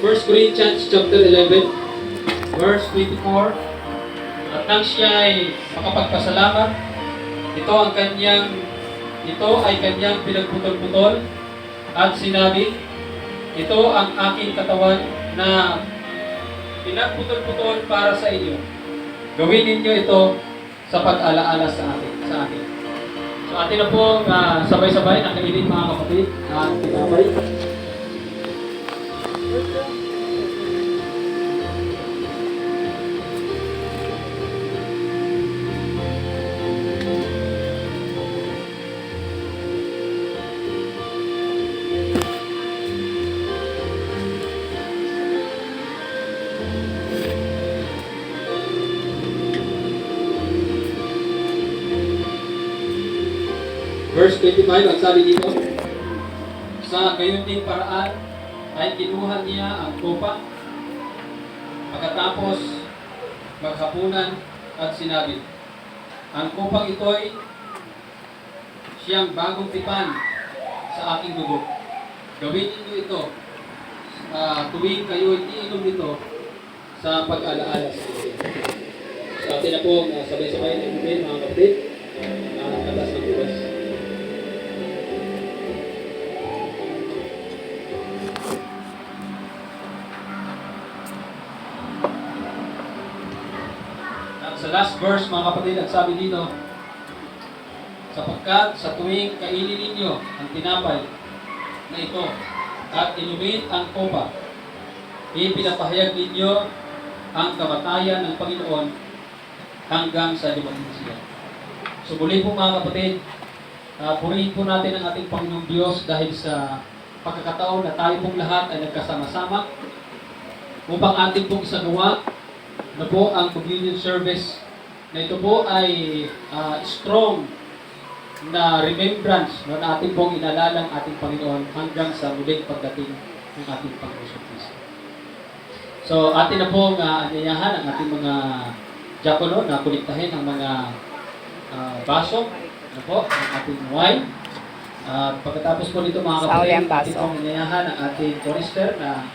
1 Corinthians chapter 11, verse 24. At nang siya ay makapagpasalamat, ito ay kanyang pinagputol-putol at sinabi, ito ang aking katawan na pinagputol-putol para sa inyo. Gawin ninyo ito sa pag-alaala sa akin. So atin na po sabay-sabay nakainit mga kapatid at pinabay. Verse 25, ang sabi dito, sa gayon ding paraan ay kinuha niya ang kopa pagkatapos maghapunan at sinabi, ang kopang ito'y siyang bagong tipan sa aking dugo. Gawin niyo ito tuwing kayo iinom nito sa pag-alaala sa akin. So atin na po sabay-sabay na inumin mga kapatid katas ng buwas. Sa last verse mga kapatid, ang sabi dito, sapagkat sa tuwing kainin ninyo ang tinapay na ito at inumin ang kopa, ipinapahayag ninyo ang kamatayan ng Panginoon hanggang sa dumating siya. So muli po mga kapatid, purihin po natin ang ating Panginoong Diyos dahil sa pagkakataon na tayo pong lahat ay nagkasama-sama upang ating pong isagawa na po ang communion service na ito po ay strong na remembrance na ating pong inalala ang ating Panginoon hanggang sa muling pagdating ng ating Panginoon Kristo. So atin na pong anyayahan ang ating mga diakono na kuliktahin ang mga baso na po, ang ating wine. Pagkatapos po nito mga kapatid, atin pong anyayahan ang ating chorister na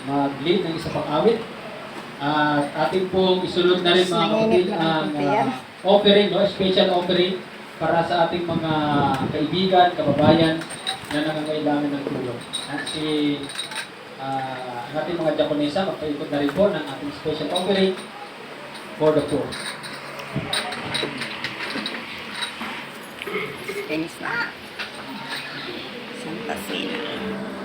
mag-lead ng isa pang awit. Atin pong isunod na rin mga kapatid ang offering, special offering para sa ating mga kaibigan, kababayan na nangangailangan ng tulong. At ang ating mga Japonesa, magpaikot na rin po ng ating special offering for the poor. Finish na. Santa Cena.